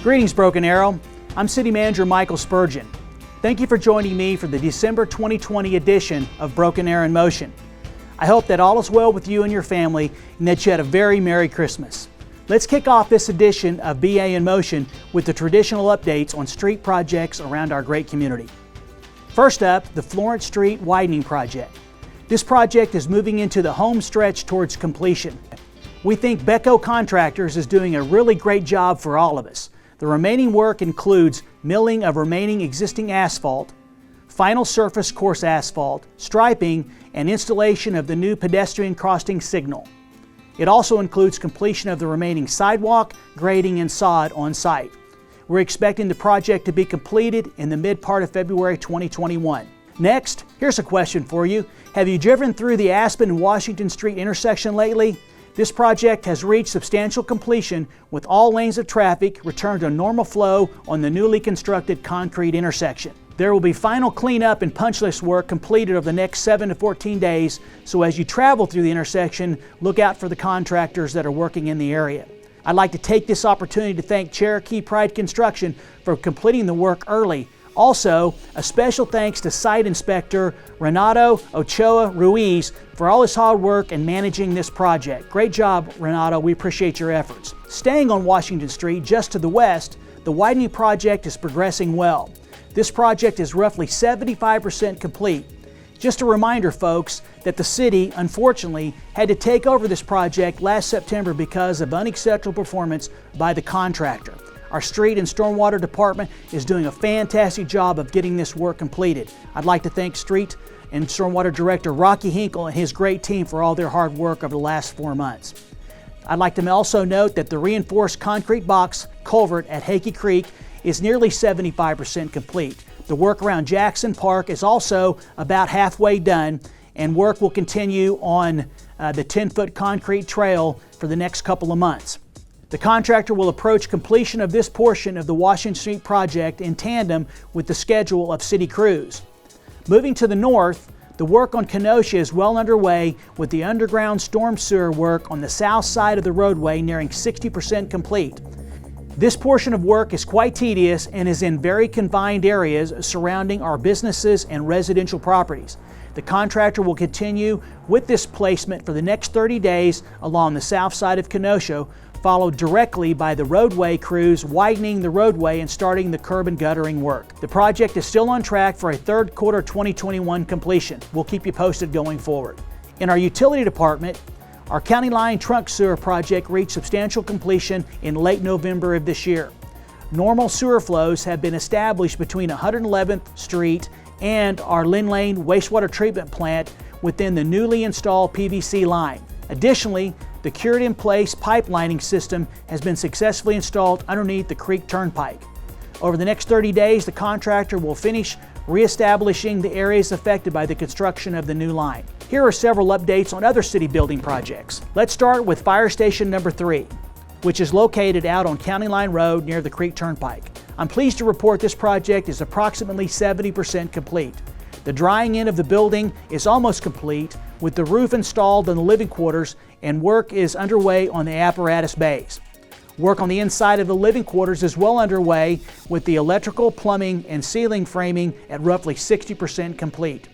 Greetings, Broken Arrow. I'm City Manager Michael Spurgeon. Thank you for joining me for the December 2020 edition of Broken Arrow in Motion. I hope that all is well with you and your family and that you had a very Merry Christmas. Let's kick off this edition of BA in Motion with the traditional updates on street projects around our great community. First up, the Florence Street Widening project. This project is moving into the home stretch towards completion. We think Beko Contractors is doing a really great job for all of us. The remaining work includes milling of remaining existing asphalt, final surface course asphalt, striping, and installation of the new pedestrian crossing signal. It also includes completion of the remaining sidewalk, grading, and sod on site. We're expecting the project to be completed in the mid part of February 2021. Next, here's a question for you. Have you driven through the Aspen and Washington Street intersection lately? This project has reached substantial completion with all lanes of traffic returned to normal flow on the newly constructed concrete intersection. There will be final cleanup and punch list work completed over the next 7 to 14 days, so as you travel through the intersection, look out for the contractors that are working in the area. I'd like to take this opportunity to thank Cherokee Pride Construction for completing the work early. Also, a special thanks to Site Inspector Renato Ochoa Ruiz for all his hard work in managing this project. Great job, Renato. We appreciate your efforts. Staying on Washington Street, just to the west, the widening project is progressing well. This project is roughly 75% complete. Just a reminder, folks, that the city, unfortunately, had to take over this project last September because of unacceptable performance by the contractor. Our street and stormwater department is doing a fantastic job of getting this work completed. I'd like to thank Street and Stormwater Director Rocky Hinkle and his great team for all their hard work over the last 4 months. I'd like to also note that the reinforced concrete box culvert at Hakey Creek is nearly 75% complete. The work around Jackson Park is also about halfway done, and work will continue on the 10-foot concrete trail for the next couple of months. The contractor will approach completion of this portion of the Washington Street project in tandem with the schedule of city crews. Moving to the north, the work on Kenosha is well underway with the underground storm sewer work on the south side of the roadway nearing 60% complete. This portion of work is quite tedious and is in very confined areas surrounding our businesses and residential properties. The contractor will continue with this placement for the next 30 days along the south side of Kenosha, followed directly by the roadway crews widening the roadway and starting the curb and guttering work. The project is still on track for a third quarter 2021 completion. We'll keep you posted going forward. In our utility department, our county line trunk sewer project reached substantial completion in late November of this year. Normal sewer flows have been established between 111th Street and our Lynn Lane wastewater treatment plant within the newly installed PVC line. Additionally, the cured-in-place pipelining system has been successfully installed underneath the Creek Turnpike. Over the next 30 days, the contractor will finish reestablishing the areas affected by the construction of the new line. Here are several updates on other city building projects. Let's start with Fire Station number 3, which is located out on County Line Road near the Creek Turnpike. I'm pleased to report this project is approximately 70% complete. The drying in of the building is almost complete, with the roof installed in the living quarters, and work is underway on the apparatus bays. Work on the inside of the living quarters is well underway, with the electrical, plumbing, and ceiling framing at roughly 60% complete.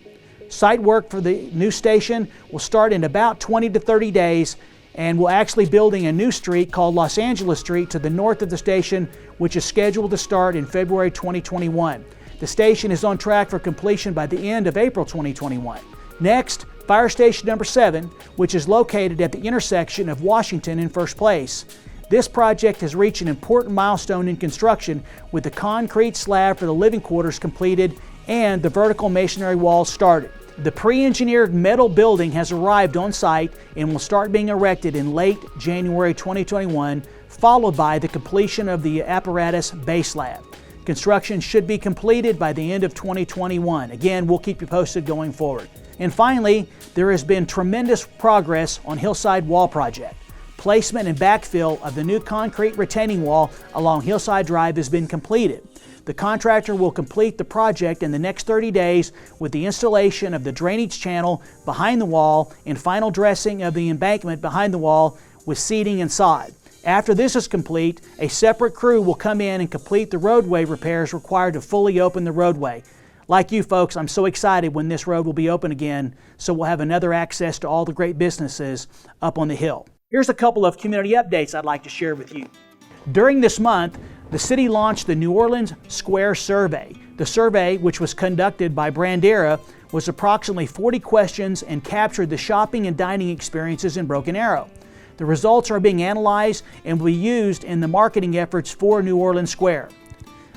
Site work for the new station will start in about 20 to 30 days, and we're actually building a new street called Los Angeles Street to the north of the station, which is scheduled to start in February 2021. The station is on track for completion by the end of April 2021. Next, Fire Station number 7, which is located at the intersection of Washington and First Place. This project has reached an important milestone in construction with the concrete slab for the living quarters completed and the vertical masonry walls started. The pre-engineered metal building has arrived on site and will start being erected in late January 2021, followed by the completion of the apparatus base slab. Construction should be completed by the end of 2021. Again, we'll keep you posted going forward. And finally, there has been tremendous progress on Hillside Wall Project. Placement and backfill of the new concrete retaining wall along Hillside Drive has been completed. The contractor will complete the project in the next 30 days with the installation of the drainage channel behind the wall and final dressing of the embankment behind the wall with seeding and sod. After this is complete, a separate crew will come in and complete the roadway repairs required to fully open the roadway. Like you folks, I'm so excited when this road will be open again, so we'll have another access to all the great businesses up on the hill. Here's a couple of community updates I'd like to share with you. During this month, the city launched the New Orleans Square Survey. The survey, which was conducted by Brandera, was approximately 40 questions and captured the shopping and dining experiences in Broken Arrow. The results are being analyzed and will be used in the marketing efforts for New Orleans Square.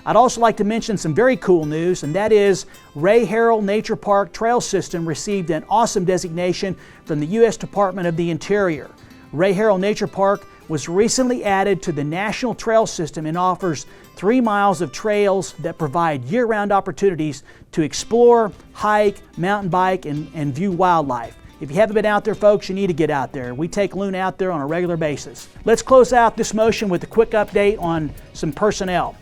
I'd also like to mention some very cool news, and that is Harral Nature Park Trail System received an awesome designation from the U.S. Department of the Interior. Harral Nature Park was recently added to the National Trail System and offers 3 miles of trails that provide year-round opportunities to explore, hike, mountain bike, and view wildlife. If you haven't been out there, folks, you need to get out there. We take Luna out there on a regular basis. Let's close out this motion with a quick update on some personnel.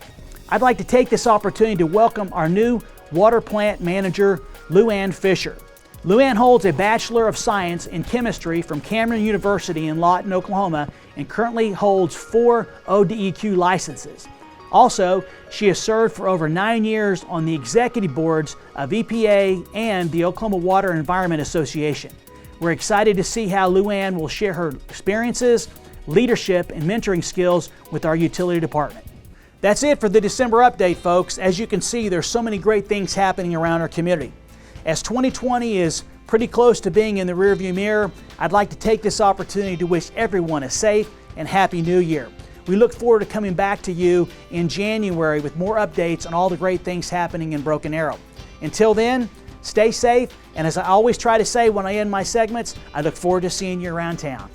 I'd like to take this opportunity to welcome our new water plant manager, Luann Fisher. Luann holds a Bachelor of Science in Chemistry from Cameron University in Lawton, Oklahoma, and currently holds 4 ODEQ licenses. Also, she has served for over 9 years on the executive boards of EPA and the Oklahoma Water and Environment Association. We're excited to see how Luann will share her experiences, leadership, and mentoring skills with our utility department. That's it for the December update, folks. As you can see, there's so many great things happening around our community. As 2020 is pretty close to being in the rearview mirror, I'd like to take this opportunity to wish everyone a safe and happy new year. We look forward to coming back to you in January with more updates on all the great things happening in Broken Arrow. Until then, stay safe, and as I always try to say when I end my segments, I look forward to seeing you around town.